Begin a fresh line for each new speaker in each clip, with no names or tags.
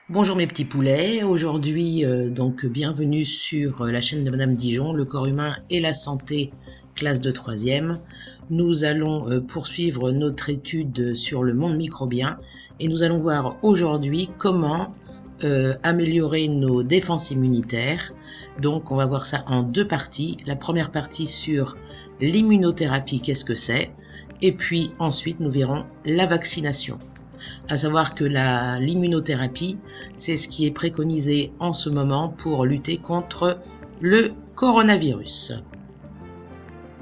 Bonjour mes petits poulets, aujourd'hui donc bienvenue sur la chaîne de Madame Dijon, le corps humain et la santé, classe de 3e. Nous allons poursuivre notre étude sur le monde microbien et nous allons voir aujourd'hui comment améliorer nos défenses immunitaires. Donc on va voir ça en deux parties. La première partie sur l'immunothérapie, qu'est-ce que c'est, et puis ensuite nous verrons la vaccination. À savoir que l'immunothérapie, c'est ce qui est préconisé en ce moment pour lutter contre le coronavirus.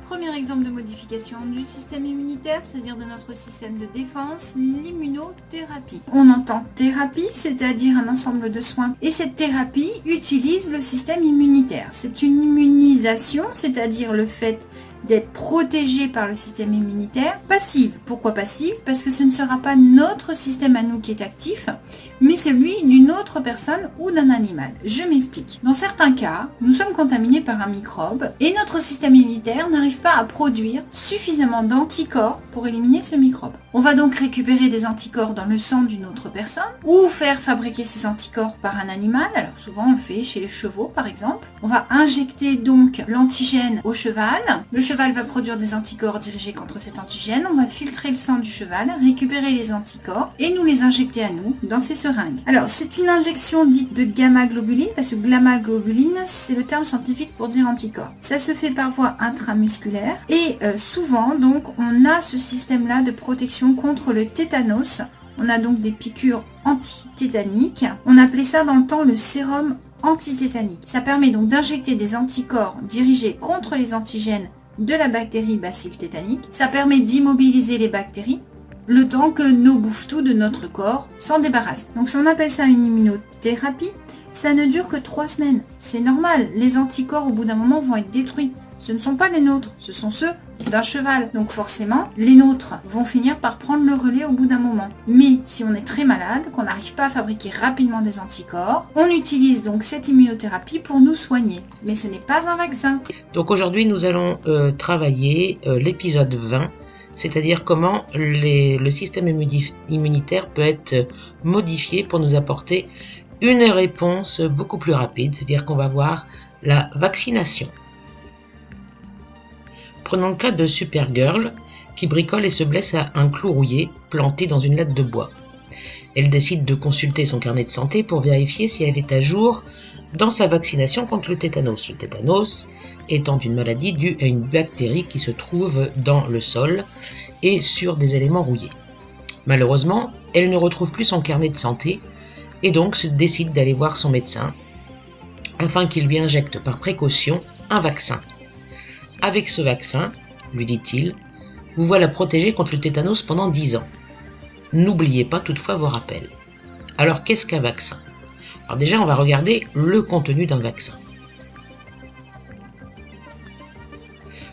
Premier exemple de modification du système immunitaire, c'est-à-dire de notre système de défense, l'immunothérapie. On entend thérapie, c'est-à-dire un ensemble de soins. Et cette thérapie utilise le système immunitaire. C'est une immunisation, c'est-à-dire le fait d'être protégé par le système immunitaire. Passive. Pourquoi passive? Parce que ce ne sera pas notre système à nous qui est actif, mais celui d'une autre personne ou d'un animal. Je m'explique. Dans certains cas, nous sommes contaminés par un microbe et notre système immunitaire n'arrive pas à produire suffisamment d'anticorps pour éliminer ce microbe. On va donc récupérer des anticorps dans le sang d'une autre personne ou faire fabriquer ces anticorps par un animal. Alors souvent on le fait chez les chevaux par exemple. On va injecter donc l'antigène au cheval. Le cheval va produire des anticorps dirigés contre cet antigène. On va filtrer le sang du cheval, récupérer les anticorps et nous les injecter à nous dans ces seringues. Alors c'est une injection dite de gamma-globuline parce que gamma-globuline c'est le terme scientifique pour dire anticorps. Ça se fait par voie intramusculaire et souvent donc on a ce système là de protection contre le tétanos. On a donc des piqûres antitétaniques. On appelait ça dans le temps le sérum antitétanique. Ça permet donc d'injecter des anticorps dirigés contre les antigènes de la bactérie bacille tétanique. Ça permet d'immobiliser les bactéries le temps que nos bouffes-tout de notre corps s'en débarrassent. Donc si on appelle ça une immunothérapie, ça ne dure que 3 semaines. C'est normal, les anticorps au bout d'un moment vont être détruits. Ce ne sont pas les nôtres, ce sont ceux d'un cheval. Donc forcément, les nôtres vont finir par prendre le relais au bout d'un moment. Mais si on est très malade, qu'on n'arrive pas à fabriquer rapidement des anticorps, on utilise donc cette immunothérapie pour nous soigner. Mais ce n'est pas un vaccin.
Donc aujourd'hui nous allons travailler l'épisode 20, c'est-à-dire comment le système immunitaire peut être modifié pour nous apporter une réponse beaucoup plus rapide, c'est-à-dire qu'on va voir la vaccination. Prenons le cas de Supergirl qui bricole et se blesse à un clou rouillé planté dans une latte de bois. Elle décide de consulter son carnet de santé pour vérifier si elle est à jour dans sa vaccination contre le tétanos. Le tétanos étant une maladie due à une bactérie qui se trouve dans le sol et sur des éléments rouillés. Malheureusement, elle ne retrouve plus son carnet de santé et donc se décide d'aller voir son médecin afin qu'il lui injecte par précaution un vaccin. Avec ce vaccin, lui dit-il, vous voilà protégé contre le tétanos pendant 10 ans. N'oubliez pas toutefois vos rappels. Alors qu'est-ce qu'un vaccin? Alors déjà, on va regarder le contenu d'un vaccin.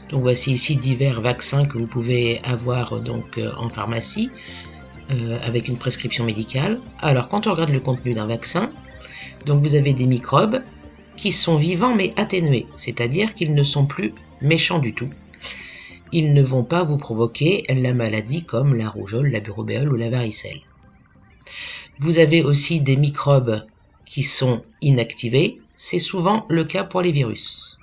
Donc voici ici divers vaccins que vous pouvez avoir donc en pharmacie avec une prescription médicale. Alors quand on regarde le contenu d'un vaccin, donc vous avez des microbes qui sont vivants mais atténués, c'est-à-dire qu'ils ne sont plus méchants du tout. Ils ne vont pas vous provoquer la maladie comme la rougeole, la rubéole ou la varicelle. Vous avez aussi des microbes qui sont inactivés, c'est souvent le cas pour les virus.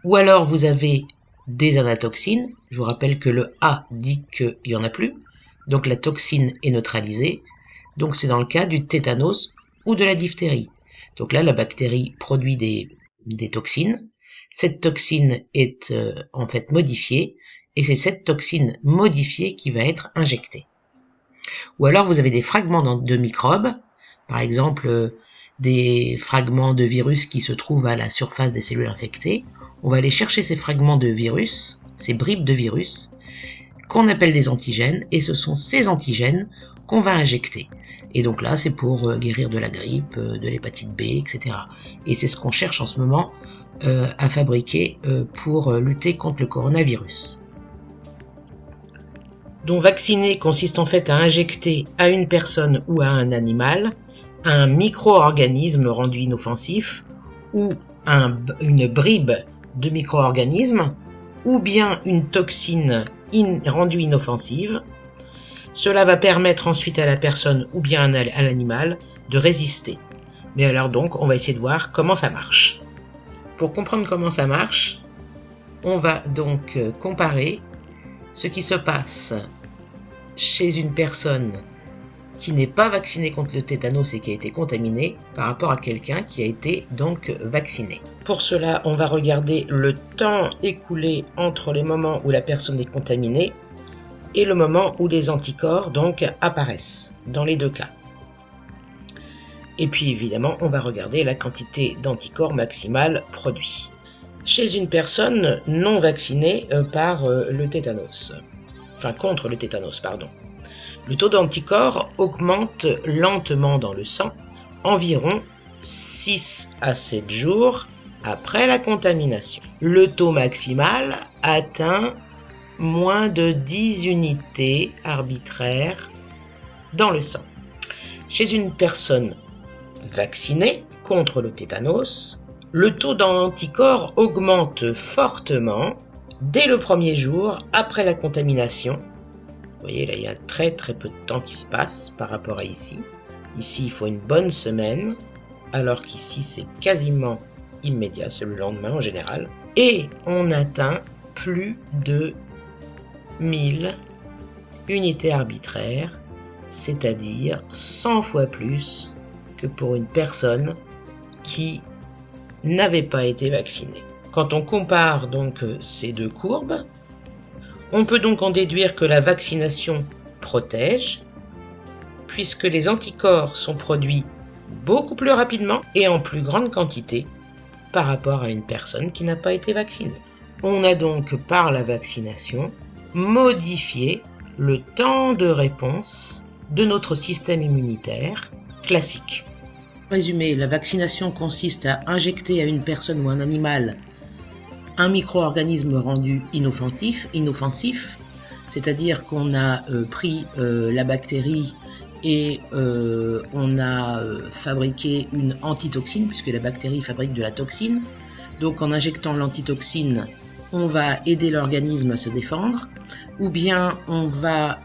Ou alors vous avez des anatoxines, je vous rappelle que le A dit qu'il n'y en a plus, donc la toxine est neutralisée, donc c'est dans le cas du tétanos ou de la diphtérie. Donc là la bactérie produit des toxines, cette toxine est en fait modifiée, et c'est cette toxine modifiée qui va être injectée. Ou alors vous avez des fragments de microbes, par exemple des fragments de virus qui se trouvent à la surface des cellules infectées. On va aller chercher ces fragments de virus, ces bribes de virus, qu'on appelle des antigènes, et ce sont ces antigènes qu'on va injecter. Et donc là, c'est pour guérir de la grippe, de l'hépatite B, etc. Et c'est ce qu'on cherche en ce moment à fabriquer pour lutter contre le coronavirus. Donc vacciner consiste en fait à injecter à une personne ou à un animal un micro-organisme rendu inoffensif ou une bribe de micro-organisme ou bien une toxine rendue inoffensive. Cela va permettre ensuite à la personne ou bien à l'animal de résister. Mais alors donc, on va essayer de voir comment ça marche. Pour comprendre comment ça marche, on va donc comparer ce qui se passe chez une personne qui n'est pas vaccinée contre le tétanos et qui a été contaminée par rapport à quelqu'un qui a été donc vacciné. Pour cela, on va regarder le temps écoulé entre les moments où la personne est contaminée et le moment où les anticorps donc apparaissent, dans les deux cas. Et puis évidemment, on va regarder la quantité d'anticorps maximale produit chez une personne non vaccinée par le tétanos. Enfin, contre le tétanos, pardon. Le taux d'anticorps augmente lentement dans le sang, environ 6 à 7 jours après la contamination. Le taux maximal atteint moins de 10 unités arbitraires dans le sang. Chez une personne vaccinée contre le tétanos, le taux d'anticorps augmente fortement dès le premier jour après la contamination. Vous voyez, là, il y a très peu de temps qui se passe par rapport à ici. Ici, il faut une bonne semaine, alors qu'ici, c'est quasiment immédiat, c'est le lendemain en général. Et on atteint plus de 1000 unités arbitraires, c'est-à-dire 100 fois plus que pour une personne qui n'avait pas été vaccinée. Quand on compare donc ces deux courbes, on peut donc en déduire que la vaccination protège, puisque les anticorps sont produits beaucoup plus rapidement et en plus grande quantité par rapport à une personne qui n'a pas été vaccinée. On a donc, par la vaccination, modifié le temps de réponse de notre système immunitaire classique. En résumé, la vaccination consiste à injecter à une personne ou un animal un micro-organisme rendu inoffensif, c'est-à-dire qu'on a pris la bactérie et on a fabriqué une antitoxine, puisque la bactérie fabrique de la toxine. Donc en injectant l'antitoxine, on va aider l'organisme à se défendre, ou bien on va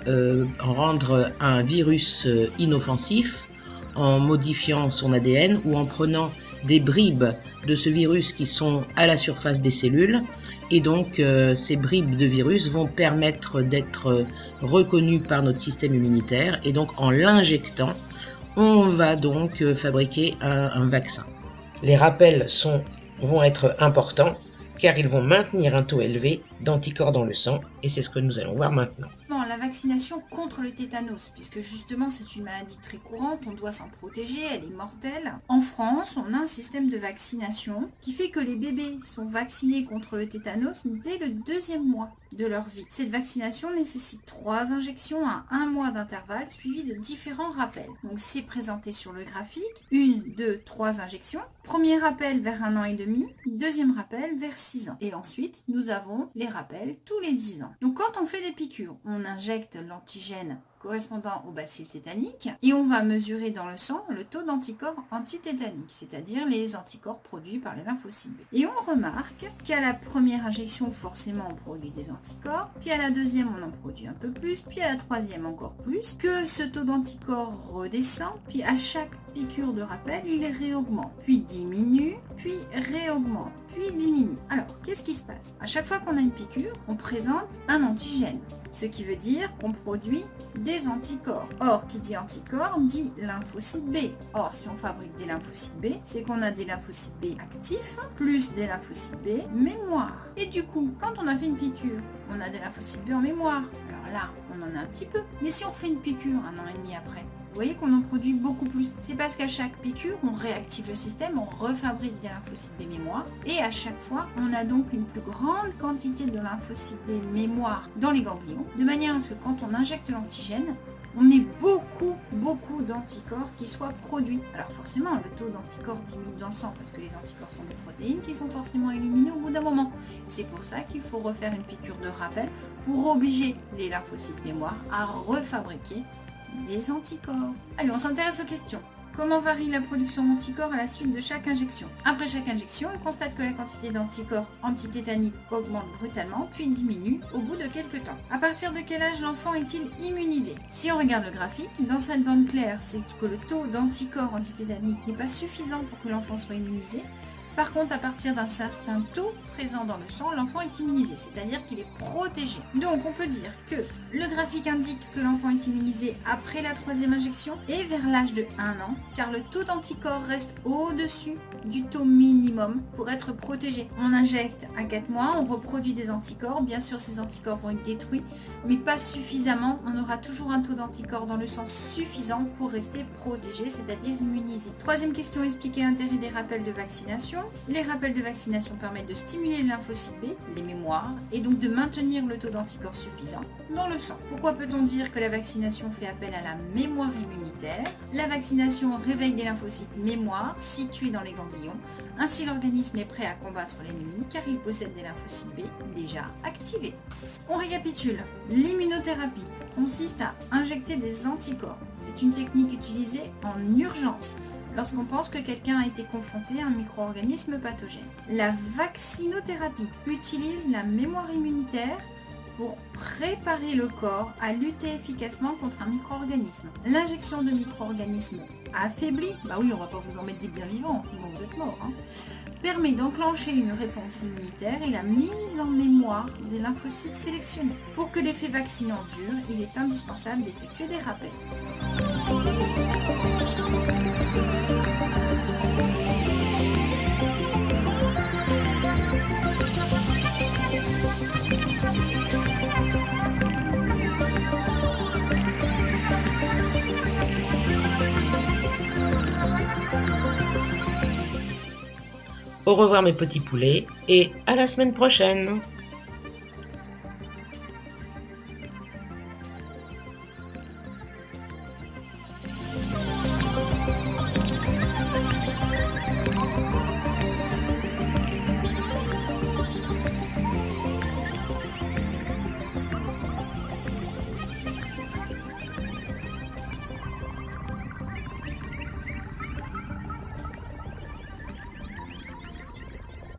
rendre un virus inoffensif en modifiant son ADN ou en prenant des bribes de ce virus qui sont à la surface des cellules, et donc ces bribes de virus vont permettre d'être reconnues par notre système immunitaire, et donc en l'injectant, on va donc fabriquer un vaccin. Les rappels vont être importants car ils vont maintenir un taux élevé d'anticorps dans le sang, et c'est ce que nous allons voir maintenant.
La vaccination contre le tétanos, puisque justement c'est une maladie très courante, on doit s'en protéger, elle est mortelle. En France, on a un système de vaccination qui fait que les bébés sont vaccinés contre le tétanos dès le 2e mois de leur vie. Cette vaccination nécessite 3 injections à 1 mois d'intervalle suivies de différents rappels. Donc c'est présenté sur le graphique, 1, 2, 3 injections. Premier rappel vers 1 an et demi, deuxième rappel vers 6 ans. Et ensuite, nous avons les rappels tous les 10 ans. Donc quand on fait des piqûres, on injecte l'antigène correspondant au bacille tétanique et on va mesurer dans le sang le taux d'anticorps antitétaniques, c'est-à-dire les anticorps produits par les lymphocytes B. Et on remarque qu'à la première injection, forcément, on produit des anticorps, puis à la deuxième, on en produit un peu plus, puis à la troisième, encore plus, que ce taux d'anticorps redescend, puis à chaque piqûre de rappel, il réaugmente, puis diminue, puis réaugmente, puis diminue. Alors, qu'est-ce qui se passe? À chaque fois qu'on a une piqûre, on présente un antigène, ce qui veut dire qu'on produit des anticorps. Or, qui dit anticorps dit lymphocyte B. Or, si on fabrique des lymphocytes B, c'est qu'on a des lymphocytes B actifs, plus des lymphocytes B mémoire. Et du coup, quand on a fait une piqûre, on a des lymphocytes B en mémoire. Alors là, on en a un petit peu. Mais si on fait une piqûre 1 an et demi après, vous voyez qu'on en produit beaucoup plus. C'est parce qu'à chaque piqûre, on réactive le système, on refabrique des lymphocytes B mémoire. Et à chaque fois, on a donc une plus grande quantité de lymphocytes B mémoire dans les ganglions. De manière à ce que quand on injecte l'antigène, on ait beaucoup d'anticorps qui soient produits. Alors forcément, le taux d'anticorps diminue dans le sang parce que les anticorps sont des protéines qui sont forcément éliminées au bout d'un moment. C'est pour ça qu'il faut refaire une piqûre de rappel pour obliger les lymphocytes mémoire à refabriquer des anticorps. Allez, on s'intéresse aux questions. Comment varie la production d'anticorps à la suite de chaque injection? Après chaque injection, on constate que la quantité d'anticorps antitétaniques augmente brutalement, puis diminue au bout de quelques temps. À partir de quel âge l'enfant est-il immunisé? Si on regarde le graphique, dans cette bande claire, c'est que le taux d'anticorps antitétaniques n'est pas suffisant pour que l'enfant soit immunisé. Par contre, à partir d'un certain taux présent dans le sang, l'enfant est immunisé, c'est-à-dire qu'il est protégé. Donc, on peut dire que le graphique indique que l'enfant est immunisé après la 3e injection et vers l'âge de 1 an, car le taux d'anticorps reste au-dessus du taux minimum pour être protégé. On injecte à 4 mois, on reproduit des anticorps. Bien sûr, ces anticorps vont être détruits, mais pas suffisamment. On aura toujours un taux d'anticorps dans le sang suffisant pour rester protégé, c'est-à-dire immunisé. 3e question, expliquer l'intérêt des rappels de vaccination. Les rappels de vaccination permettent de stimuler les lymphocytes B, les mémoires, et donc de maintenir le taux d'anticorps suffisant dans le sang. Pourquoi peut-on dire que la vaccination fait appel à la mémoire immunitaire? La vaccination réveille des lymphocytes mémoire situés dans les ganglions. Ainsi, l'organisme est prêt à combattre l'ennemi car il possède des lymphocytes B déjà activés. On récapitule. L'immunothérapie consiste à injecter des anticorps. C'est une technique utilisée en urgence lorsqu'on pense que quelqu'un a été confronté à un micro-organisme pathogène. La vaccinothérapie utilise la mémoire immunitaire pour préparer le corps à lutter efficacement contre un micro-organisme. L'injection de micro-organismes affaiblis, bah oui, on va pas vous en mettre des bien vivants, sinon vous êtes morts, permet d'enclencher une réponse immunitaire et la mise en mémoire des lymphocytes sélectionnés. Pour que l'effet vaccinant dure, il est indispensable d'effectuer des rappels.
Au revoir mes petits poulets et à la semaine prochaine!